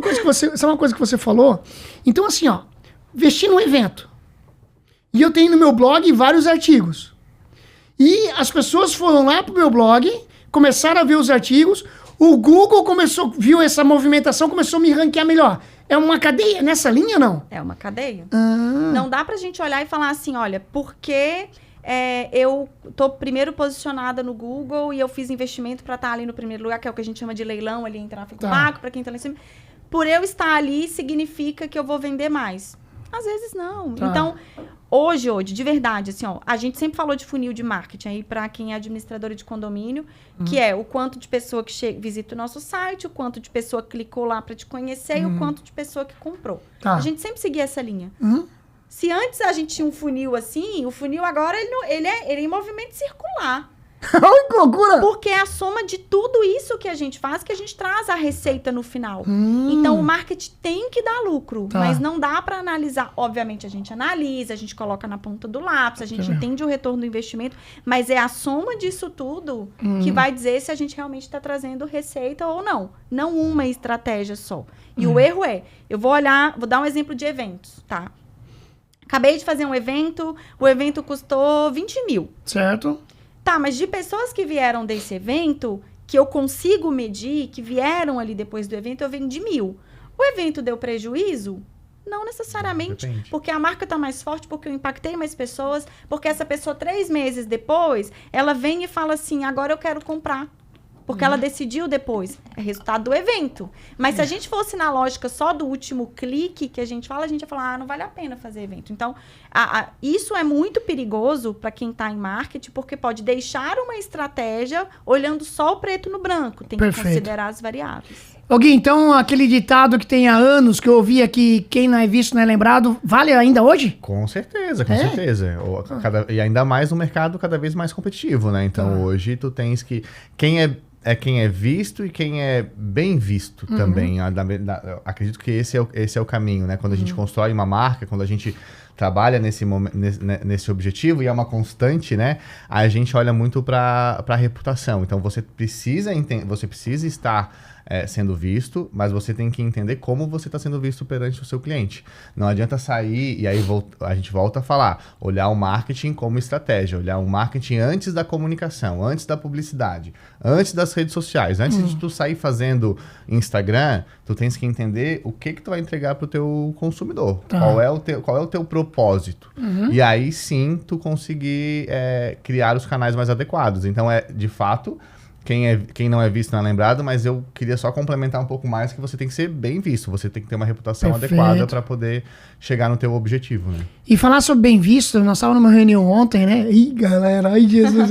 coisa que você falou? Então, assim, ó, investir num evento. E eu tenho no meu blog vários artigos. E as pessoas foram lá pro meu blog, começaram a ver os artigos, o Google viu essa movimentação, começou a me ranquear melhor. É uma cadeia nessa linha, não? É uma cadeia. Não dá pra gente olhar e falar assim, olha, porque eu tô primeiro posicionada no Google e eu fiz investimento para estar ali no primeiro lugar, que é o que a gente chama de leilão ali em tráfego pago, para quem tá lá em cima. Por eu estar ali, significa que eu vou vender mais. Às vezes não. Então, hoje, de verdade, assim, ó, a gente sempre falou de funil de marketing aí para quem é administradora de condomínio, que é o quanto de pessoa que visita o nosso site, o quanto de pessoa que clicou lá para te conhecer e o quanto de pessoa que comprou. A gente sempre seguia essa linha. Se antes a gente tinha um funil assim, o funil agora ele é em movimento circular. Olha que loucura! Porque é a soma de tudo isso que a gente faz, que a gente traz a receita no final. Então, o marketing tem que dar lucro, mas não dá para analisar. Obviamente, a gente analisa, a gente coloca na ponta do lápis, a gente entende o retorno do investimento, mas é a soma disso tudo que vai dizer se a gente realmente está trazendo receita ou não. Não uma estratégia só. E o erro eu vou dar um exemplo de eventos, tá? Acabei de fazer um evento, o evento custou 20 mil. Certo. Tá, mas de pessoas que vieram desse evento, que eu consigo medir, que vieram ali depois do evento, eu vendi 1.000. O evento deu prejuízo? Não necessariamente. Depende. Porque a marca tá mais forte, porque eu impactei mais pessoas, porque essa pessoa, 3 meses depois, ela vem e fala assim, agora eu quero comprar. Porque ela decidiu depois. É resultado do evento. Mas se a gente fosse na lógica só do último clique que a gente ia falar, não vale a pena fazer evento. Então, isso é muito perigoso para quem está em marketing, porque pode deixar uma estratégia olhando só o preto no branco. Tem que considerar as variáveis. Gui, então aquele ditado que tem há anos, que eu ouvi aqui, quem não é visto não é lembrado, vale ainda hoje? Com certeza, com certeza. E ainda mais no mercado cada vez mais competitivo, né? Então hoje tu tens que... Quem é visto e quem é bem visto também. Acredito que esse é o caminho, né? Quando a gente constrói uma marca, quando a gente trabalha nesse objetivo, e é uma constante, né? A gente olha muito para a reputação. Então, você precisa estar sendo visto, mas você tem que entender como você está sendo visto perante o seu cliente. Não adianta sair, e aí a gente volta a falar, olhar o marketing como estratégia, olhar o marketing antes da comunicação, antes da publicidade, antes das redes sociais, antes de tu sair fazendo Instagram, tu tens que entender o que tu vai entregar para o teu consumidor, qual é o teu propósito. E aí sim tu conseguir criar os canais mais adequados. Então de fato, quem não é visto não é lembrado, mas eu queria só complementar um pouco mais que você tem que ser bem visto, você tem que ter uma reputação adequada para poder chegar no teu objetivo, né? E falar sobre bem visto, nós estávamos numa reunião ontem, né? Ih, galera, ai Jesus.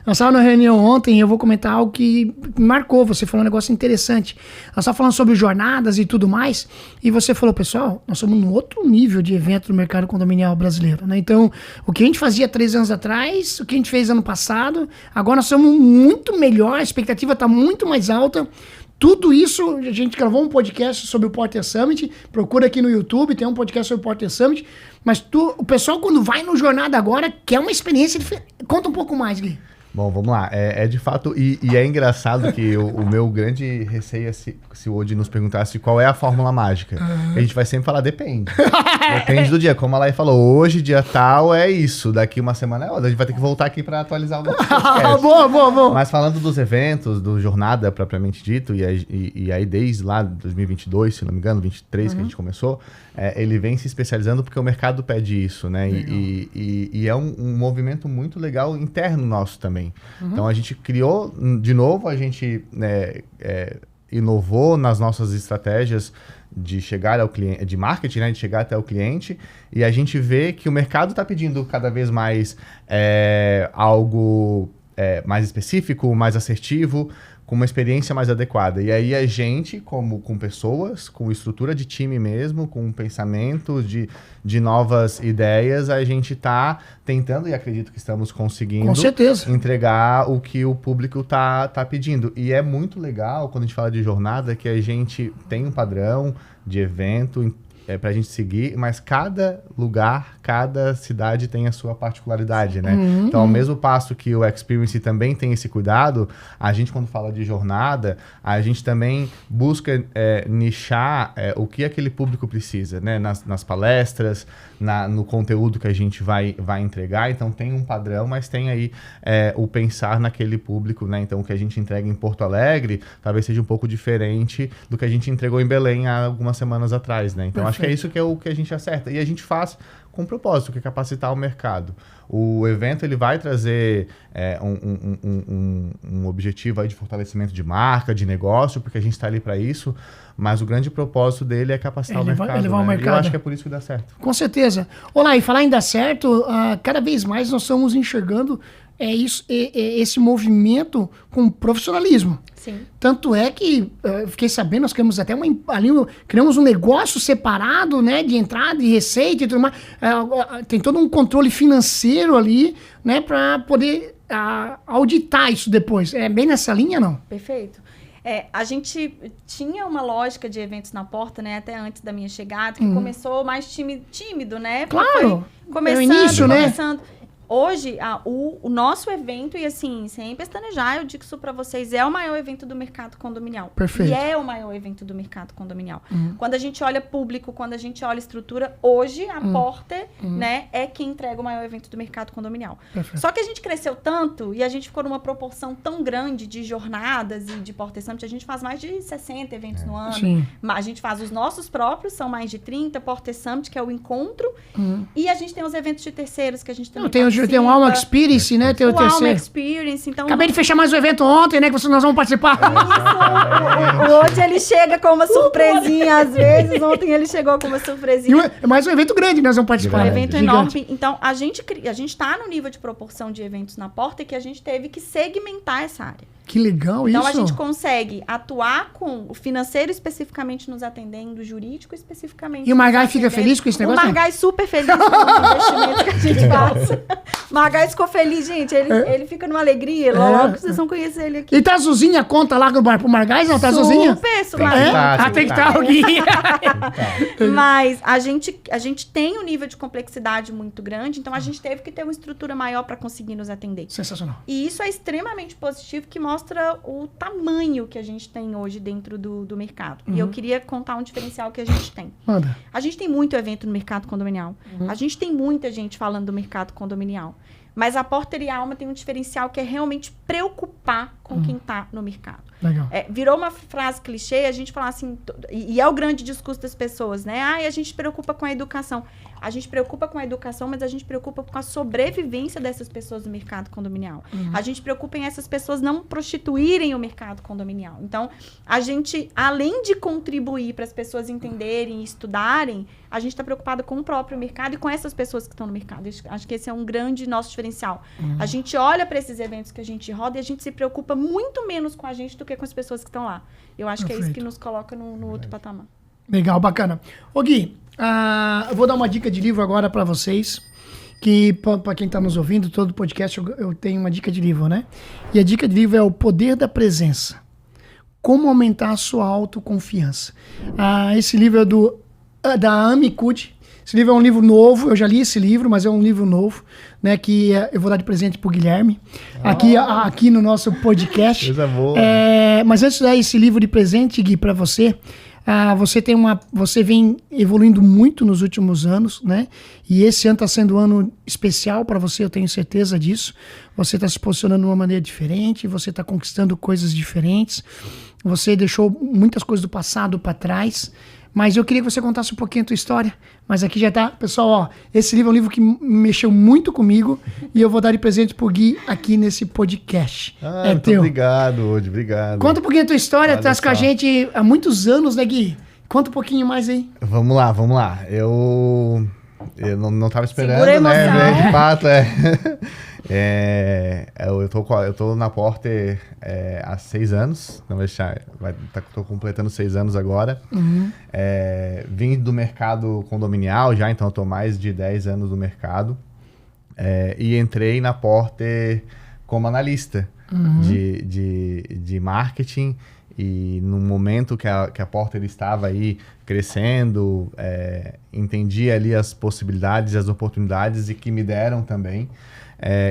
Nós estávamos numa reunião ontem e eu vou comentar algo que me marcou, você falou um negócio interessante. Nós estávamos falando sobre jornadas e tudo mais, e você falou, pessoal, nós somos num outro nível de evento no mercado condominial brasileiro, né? Então, o que a gente fazia 3 anos atrás, o que a gente fez ano passado, agora nós somos muito melhor, a expectativa está muito mais alta. Tudo isso, a gente gravou um podcast sobre o Porter Summit, procura aqui no YouTube, tem um podcast sobre o Porter Summit, mas o pessoal quando vai no Jornada agora quer uma experiência diferente. Conta um pouco mais, Gui. Bom, vamos lá. De fato, e é engraçado que o meu grande receio é se o Odi nos perguntasse qual é a fórmula mágica. A gente vai sempre falar depende. Depende do dia. Como a Laí falou, hoje, dia tal, é isso. Daqui uma semana é outra. A gente vai ter que voltar aqui para atualizar o nosso podcast. Boa. Mas falando dos eventos, do Jornada propriamente dito, e aí desde lá 2022, se não me engano, 2023 que a gente começou, ele vem se especializando porque o mercado pede isso, né? E é um movimento muito legal interno nosso também. Então a gente criou, de novo, a gente inovou nas nossas estratégias de chegar ao cliente, de marketing, né, de chegar até o cliente, e a gente vê que o mercado está pedindo cada vez mais algo mais específico, mais assertivo, com uma experiência mais adequada. E aí a gente, com pessoas, com estrutura de time mesmo, com pensamento de novas ideias, a gente está tentando, e acredito que estamos conseguindo, com certeza, entregar o que o público tá pedindo. E é muito legal, quando a gente fala de jornada, que a gente tem um padrão de evento pra gente seguir, mas cada lugar, cada cidade tem a sua particularidade, né? Então, ao mesmo passo que o Experience também tem esse cuidado, a gente, quando fala de jornada, a gente também busca nichar o que aquele público precisa, né? Nas palestras, no conteúdo que a gente vai entregar. Então, tem um padrão, mas tem aí o pensar naquele público, né? Então, o que a gente entrega em Porto Alegre talvez seja um pouco diferente do que a gente entregou em Belém há algumas semanas atrás, né? Então, acho que é isso que a gente acerta. E a gente faz com propósito, que é capacitar o mercado. O evento ele vai trazer um objetivo aí de fortalecimento de marca, de negócio, porque a gente está ali para isso, mas o grande propósito dele é capacitar o mercado. Elevar o mercado. E eu acho que é por isso que dá certo. Com certeza. Olá, e falar em dar certo, cada vez mais nós estamos enxergando esse movimento com profissionalismo. Sim. Tanto é que fiquei sabendo, nós criamos até criamos um negócio separado, né, de entrada e receita e tudo mais. Tem todo um controle financeiro ali, né, para poder auditar isso depois. É bem nessa linha, não? Perfeito. A gente tinha uma lógica de eventos na porta, né, até antes da minha chegada, que começou mais tímido, né? Claro, começando, é o início, né? Hoje, o nosso evento, e assim, sem pestanejar, eu digo isso para vocês, é o maior evento do mercado condominial. Perfeito. E é o maior evento do mercado condominial. Quando a gente olha público, quando a gente olha estrutura, hoje a Porter, né, é quem entrega o maior evento do mercado condominial. Perfeito. Só que a gente cresceu tanto e a gente ficou numa proporção tão grande de jornadas e de Porter Summit, a gente faz mais de 60 eventos no ano. Sim. A gente faz os nossos próprios, são mais de 30, Porter Summit, que é o encontro, e a gente tem os eventos de terceiros que a gente também tem um Alma Experience, né? Tem o terceiro. Alma Experience, então... Acabei de fechar mais um evento ontem, né? Que nós vamos participar. Hoje ele chega com uma surpresinha, às vezes. Ontem ele chegou com uma surpresinha. É mais um evento grande, nós vamos participar. Um evento enorme. Então, a gente tá no nível de proporção de eventos na porta que a gente teve que segmentar essa área. Que legal então, isso. Então, a gente consegue atuar com o financeiro especificamente nos atendendo, o jurídico especificamente. E o Margai fica feliz com esse negócio? O Margai super feliz com o investimento que a gente faz. O Margai ficou feliz, gente. Ele fica numa alegria. Logo vocês vão conhecer ele aqui. E tá Zuzinha conta lá pro Margai? Não tá Zuzinha? Super, tem que estar alguém. Mas a gente tem um nível de complexidade muito grande, então a gente teve que ter uma estrutura maior para conseguir nos atender. Sensacional. E isso é extremamente positivo, que mostra o tamanho que a gente tem hoje dentro do mercado. E eu queria contar um diferencial que a gente tem. Manda. A gente tem muito evento no mercado condominial. A gente tem muita gente falando do mercado condominial. Mas a Porter e a Alma tem um diferencial que é realmente preocupar com quem está no mercado. Legal. Virou uma frase clichê, a gente falar assim, e é o grande discurso das pessoas, né? A gente preocupa com a educação. A gente preocupa com a educação, mas a gente preocupa com a sobrevivência dessas pessoas no mercado condominial. A gente preocupa em essas pessoas não prostituírem o mercado condominial. Então, a gente, além de contribuir para as pessoas entenderem e estudarem, a gente está preocupado com o próprio mercado e com essas pessoas que estão no mercado. Acho que esse é um grande nosso diferencial. A gente olha para esses eventos que a gente roda e a gente se preocupa muito menos com a gente do que com as pessoas que estão lá. Eu acho que é isso que nos coloca no outro patamar. Legal, bacana. Ô Gui, eu vou dar uma dica de livro agora para vocês, que para quem está nos ouvindo, todo podcast eu tenho uma dica de livro, né? E a dica de livro é O Poder da Presença. Como aumentar a sua autoconfiança. Esse livro é da Amy Cuddy. Esse livro é um livro novo, eu já li esse livro, mas é um livro novo, né, que eu vou dar de presente pro Guilherme, aqui no nosso podcast. Coisa boa. Mas antes de dar esse livro de presente, Gui, para você, você vem evoluindo muito nos últimos anos, né? E esse ano está sendo um ano especial para você, eu tenho certeza disso. Você está se posicionando de uma maneira diferente, você está conquistando coisas diferentes, você deixou muitas coisas do passado para trás. Mas eu queria que você contasse um pouquinho a tua história. Mas aqui já tá, pessoal, esse livro é um livro que mexeu muito comigo e eu vou dar de presente pro Gui aqui nesse podcast. Muito teu. Obrigado, Odi, obrigado. Conta um pouquinho a tua história, tu estás com a gente há muitos anos, né, Gui? Conta um pouquinho mais aí. Vamos lá. Eu não tava esperando, segura a emoção, né? De fato, eu tô na Porter há 6 anos. Tô completando 6 anos agora. Vim do mercado condominial já, então eu tô mais de 10 anos no mercado. E entrei na Porter como analista de marketing. E no momento que a Porter estava aí crescendo, entendi ali as possibilidades e as oportunidades e que me deram também.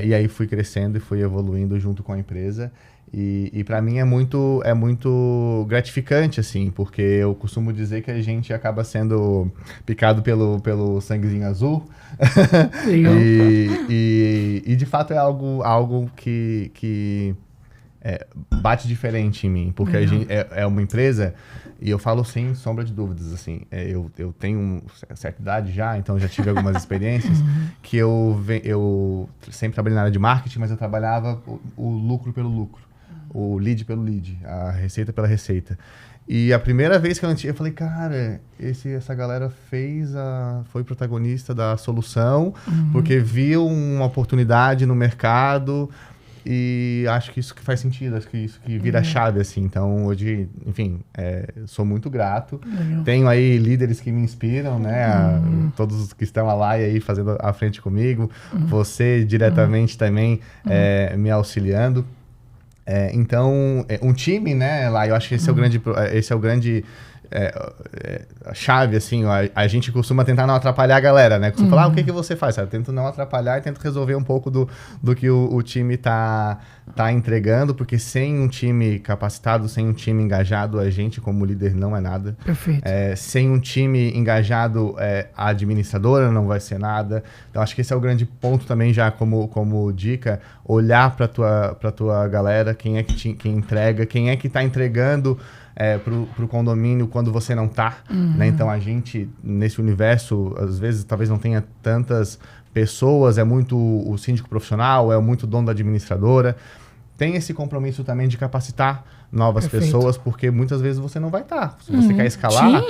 E aí fui crescendo e fui evoluindo junto com a empresa. E para mim é muito gratificante, assim, porque eu costumo dizer que a gente acaba sendo picado pelo sanguezinho azul. e de fato é algo que bate diferente em mim, porque a gente é uma empresa, e eu falo sem sombra de dúvidas, assim, eu tenho certa idade já, então já tive algumas experiências, que eu sempre trabalhei na área de marketing, mas eu trabalhava o lucro pelo lucro, o lead pelo lead, a receita pela receita. E a primeira vez que eu falei, cara, essa galera foi protagonista da solução, porque viu uma oportunidade no mercado, e acho que isso que faz sentido, acho que isso que vira chave, assim. Então, hoje, enfim, sou muito grato. Legal. Tenho aí líderes que me inspiram, né? Todos os que estão lá e aí fazendo à frente comigo. Você diretamente também me auxiliando. Então, um time, né, lá, eu acho que esse é o grande a chave, assim, a gente costuma tentar não atrapalhar a galera, né? Costuma falar, o que você faz? Eu tento não atrapalhar e tento resolver um pouco do que o time tá entregando, porque sem um time capacitado, sem um time engajado, a gente como líder não é nada. Perfeito. Sem um time engajado, a administradora não vai ser nada. Então, acho que esse é o grande ponto também, já como dica, olhar para tua galera, quem entrega, quem é que está entregando pro condomínio quando você não tá, né? Então, a gente, nesse universo, às vezes, talvez não tenha tantas pessoas, é muito o síndico profissional, é muito dono da administradora. Tem esse compromisso também de capacitar novas pessoas, porque muitas vezes você não vai estar. Se você quer escalar,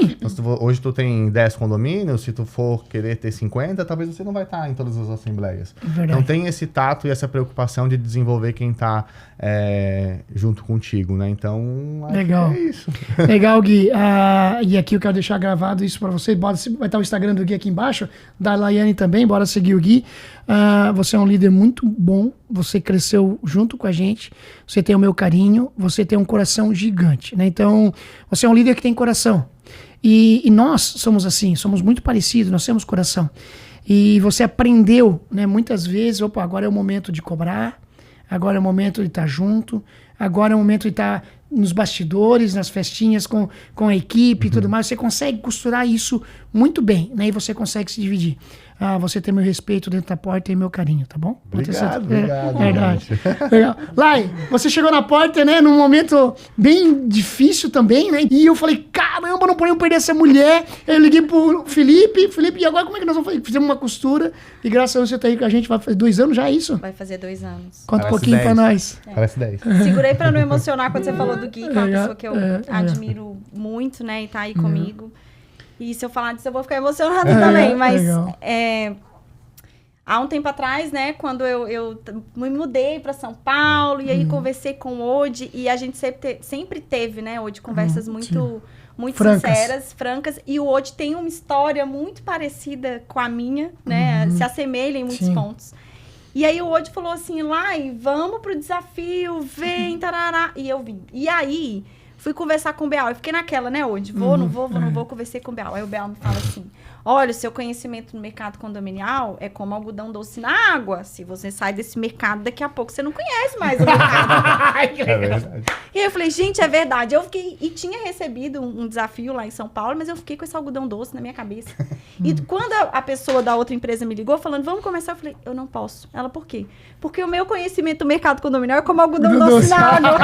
hoje tu tem 10 condomínios, se tu for querer ter 50, talvez você não vai estar em todas as assembleias. Verdade. Então tem esse tato e essa preocupação de desenvolver quem está junto contigo, né? Então, acho Legal. que é isso. Legal, Gui. E aqui eu quero deixar gravado isso para você. Vai estar o Instagram do Gui aqui embaixo, da Laiane também, bora seguir o Gui. Você é um líder muito bom, você cresceu junto com a gente, você tem o meu carinho, você tem um coração gigante, né? Então, você é um líder que tem coração. E nós somos assim, somos muito parecidos, nós temos coração. E você aprendeu, né, muitas vezes, agora é o momento de cobrar, agora é o momento de estar junto, agora é o momento de estar nos bastidores, nas festinhas com a equipe e tudo mais. Você consegue costurar isso muito bem, né? E você consegue se dividir. Você tem meu respeito dentro da porta e meu carinho, tá bom? Obrigado. Verdade. Legal. Lai, você chegou na porta, né, num momento bem difícil também, né? E eu falei, caramba, não podemos perder essa mulher. Eu liguei pro Felipe, e agora como é que nós vamos fazer? Fizemos uma costura e graças a Deus você tá aí com a gente, vai fazer 2 anos já, é isso? Vai fazer 2 anos. Conta um pouquinho 10. pra nós. Parece 10. Segurei pra não emocionar quando você falou do Gui, que é uma pessoa que eu admiro muito, né, e tá aí comigo. E se eu falar disso, eu vou ficar emocionada também. Mas há um tempo atrás, né, quando eu me mudei para São Paulo, e aí conversei com o Odi, e a gente sempre teve, né, Odi, conversas muito sinceras, francas. E o Odi tem uma história muito parecida com a minha, né, se assemelha em muitos pontos. E aí o Odi falou assim, Lai, vamos pro desafio, vem, tarará. E eu vim. E aí... fui conversar com o Beal. Eu fiquei naquela, né, hoje? Não vou, conversei com o Beal. Aí o Beal me fala assim, olha, o seu conhecimento no mercado condominial é como algodão doce na água. Se você sai desse mercado, daqui a pouco você não conhece mais o mercado. Que legal. Verdade. E aí eu falei, gente, é verdade. Eu fiquei, e tinha recebido um desafio lá em São Paulo, mas eu fiquei com esse algodão doce na minha cabeça. E quando a pessoa da outra empresa me ligou, falando, vamos começar, eu falei, eu não posso. Ela, por quê? Porque o meu conhecimento do mercado condominial é como algodão doce na água.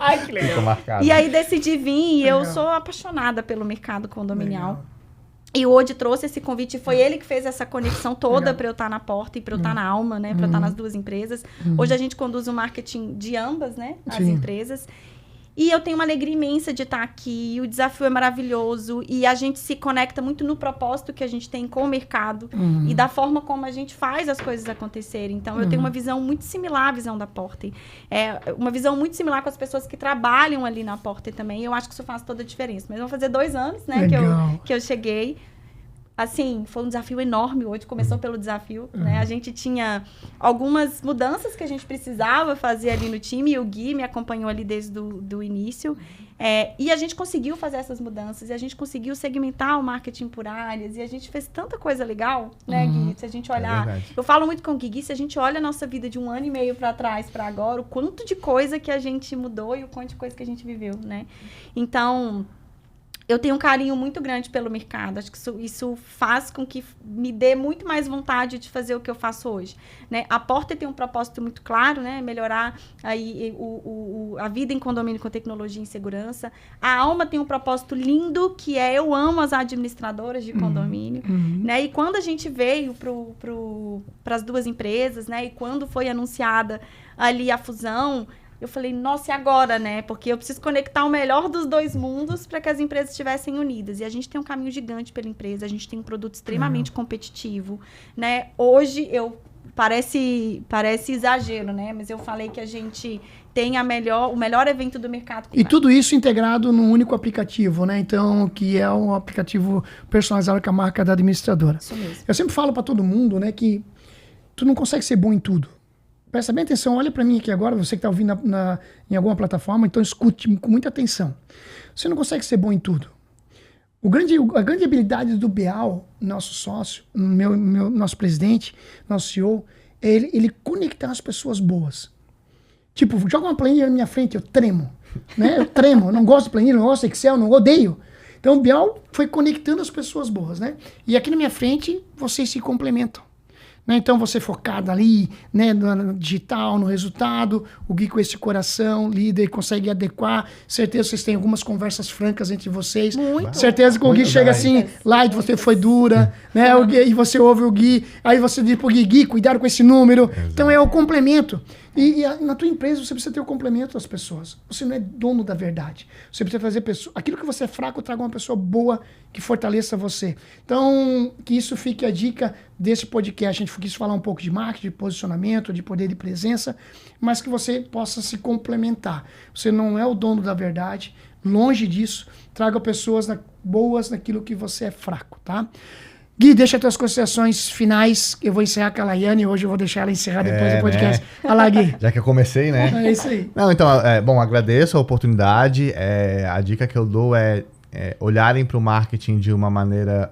Ai, que legal. E aí decidi vir, e eu sou apaixonada pelo mercado condominial. Legal. E o Odi trouxe esse convite, foi ele que fez essa conexão toda para eu estar na porta e para eu estar na alma, né? Para eu estar nas 2 empresas. Hoje a gente conduz o marketing de ambas, né? As empresas. E eu tenho uma alegria imensa de estar aqui, o desafio é maravilhoso, e a gente se conecta muito no propósito que a gente tem com o mercado e da forma como a gente faz as coisas acontecerem. Então, eu tenho uma visão muito similar à visão da Porter. Uma visão muito similar com as pessoas que trabalham ali na Porter também. Eu acho que isso faz toda a diferença. Mas vão fazer 2 anos, né, que eu cheguei. Assim, foi um desafio enorme hoje, começou pelo desafio, né? A gente tinha algumas mudanças que a gente precisava fazer ali no time, e o Gui me acompanhou ali desde o início. E a gente conseguiu fazer essas mudanças, e a gente conseguiu segmentar o marketing por áreas, e a gente fez tanta coisa legal, né, Gui? Se a gente olhar... eu falo muito com o Gui, se a gente olha a nossa vida de 1 ano e meio para trás, para agora, o quanto de coisa que a gente mudou e o quanto de coisa que a gente viveu, né? Então... eu tenho um carinho muito grande pelo mercado. Acho que isso faz com que me dê muito mais vontade de fazer o que eu faço hoje, né? A Porter tem um propósito muito claro, né? Melhorar aí a vida em condomínio com tecnologia e segurança. A Alma tem um propósito lindo, que é eu amo as administradoras de condomínio, né? E quando a gente veio para as duas empresas, né? E quando foi anunciada ali a fusão, eu falei, nossa, e agora, né? Porque eu preciso conectar o melhor dos dois mundos para que as empresas estivessem unidas. E a gente tem um caminho gigante pela empresa, a gente tem um produto extremamente competitivo, né? Hoje, parece exagero, né? Mas eu falei que a gente tem o melhor evento do mercado. E tudo isso integrado num único aplicativo, né? Então, que é um aplicativo personalizado com a marca da administradora. Isso mesmo. Eu sempre falo para todo mundo, né, que tu não consegue ser bom em tudo. Presta bem atenção, olha para mim aqui agora, você que está ouvindo em alguma plataforma, então escute com muita atenção. Você não consegue ser bom em tudo. A grande habilidade do Bial, nosso sócio, nosso presidente, nosso CEO, é ele conectar as pessoas boas. Tipo, joga uma planilha na minha frente, eu tremo. Né? Eu tremo, eu não gosto de planilha, não gosto de Excel, não odeio. Então o Bial foi conectando as pessoas boas, né? E aqui na minha frente, vocês se complementam. Então, você focado ali, né, no digital, no resultado, o Gui com esse coração, líder, consegue adequar. Certeza que vocês têm algumas conversas francas entre vocês. Muito. Certeza que o Gui chega assim, light, você foi dura, né? E você ouve o Gui, aí você diz pro Gui, cuidado com esse número. Exato. Então, é o complemento. E na tua empresa, você precisa ter o complemento das pessoas. Você não é dono da verdade. Você precisa fazer aquilo que você é fraco, traga uma pessoa boa que fortaleça você. Então, que isso fique a dica desse podcast. A gente quis falar um pouco de marketing, de posicionamento, de poder de presença, mas que você possa se complementar. Você não é o dono da verdade. Longe disso. Traga pessoas boas naquilo que você é fraco, tá? Gui, deixa as tuas considerações finais. Eu vou encerrar com a Laiane. Hoje eu vou deixar ela encerrar depois do podcast. Né? Olha lá, Gui. Já que eu comecei, né? É isso aí. Não, então, bom, agradeço a oportunidade. A dica que eu dou é olharem para o marketing de uma maneira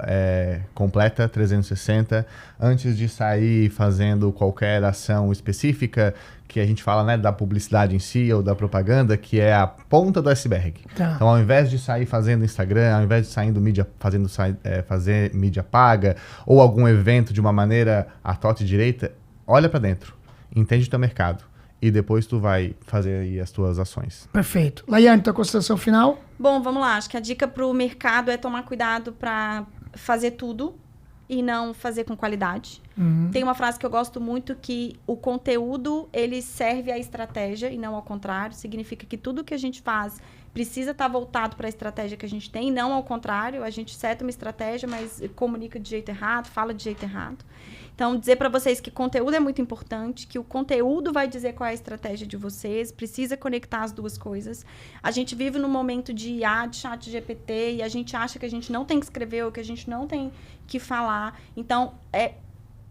completa, 360, antes de sair fazendo qualquer ação específica, que a gente fala, né, da publicidade em si ou da propaganda, que é a ponta do iceberg. Tá. Então, ao invés de sair fazendo Instagram, ao invés de fazer mídia paga ou algum evento de uma maneira à torta e direita, olha para dentro, entende o teu mercado e depois tu vai fazer aí as tuas ações. Perfeito. Laiane, tua consideração final? Bom, vamos lá. Acho que a dica para o mercado é tomar cuidado para fazer tudo e não fazer com qualidade. Tem uma frase que eu gosto muito, que o conteúdo, ele serve à estratégia e não ao contrário. Significa que tudo que a gente faz precisa estar voltado para a estratégia que a gente tem, e não ao contrário. A gente seta uma estratégia, mas comunica de jeito errado, fala de jeito errado. Então, dizer para vocês que conteúdo é muito importante, que o conteúdo vai dizer qual é a estratégia de vocês, precisa conectar as duas coisas. A gente vive num momento de IA, de chat GPT, e a gente acha que a gente não tem que escrever ou que a gente não tem que falar. Então,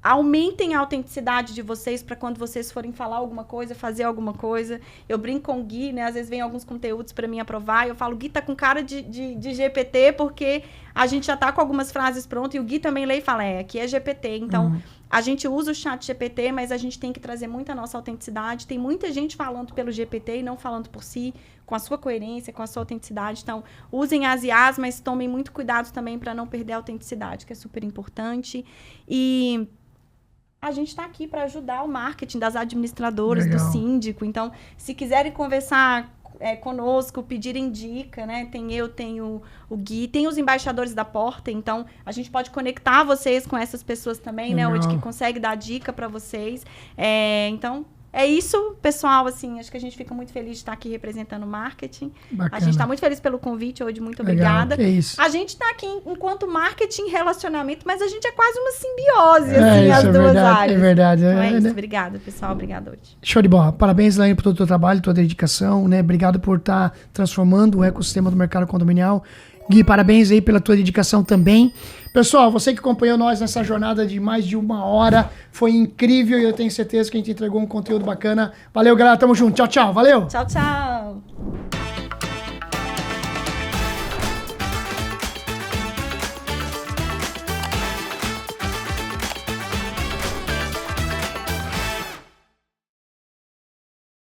aumentem a autenticidade de vocês para quando vocês forem falar alguma coisa, fazer alguma coisa. Eu brinco com o Gui, né? Às vezes vem alguns conteúdos para mim aprovar e eu falo, Gui tá com cara de GPT porque a gente já tá com algumas frases prontas e o Gui também lê e fala, aqui é GPT. Então, a gente usa o chat GPT, mas a gente tem que trazer muito a nossa autenticidade. Tem muita gente falando pelo GPT e não falando por si, com a sua coerência, com a sua autenticidade. Então, usem as IAs, mas tomem muito cuidado também para não perder a autenticidade, que é super importante. E a gente está aqui para ajudar o marketing das administradoras, legal, do síndico. Então, se quiserem conversar conosco, pedirem dica, né? Tenho o Gui, tem os embaixadores da Porter. Então, a gente pode conectar vocês com essas pessoas também, legal, né? Hoje que consegue dar dica para vocês. Então, é isso, pessoal, assim, acho que a gente fica muito feliz de estar aqui representando o marketing. Bacana. A gente está muito feliz pelo convite hoje, muito obrigada. É isso. A gente está aqui enquanto marketing e relacionamento, mas a gente é quase uma simbiose, assim, as duas áreas. É verdade. Então é isso, obrigada, pessoal, obrigada hoje. Show de bola. Parabéns, Laine, por todo o teu trabalho, tua dedicação, né? Obrigado por estar transformando o ecossistema do mercado condominial. Gui, parabéns aí pela tua dedicação também. Pessoal, você que acompanhou nós nessa jornada de mais de 1 hora, foi incrível e eu tenho certeza que a gente entregou um conteúdo bacana. Valeu, galera, tamo junto. Tchau, tchau. Valeu. Tchau, tchau.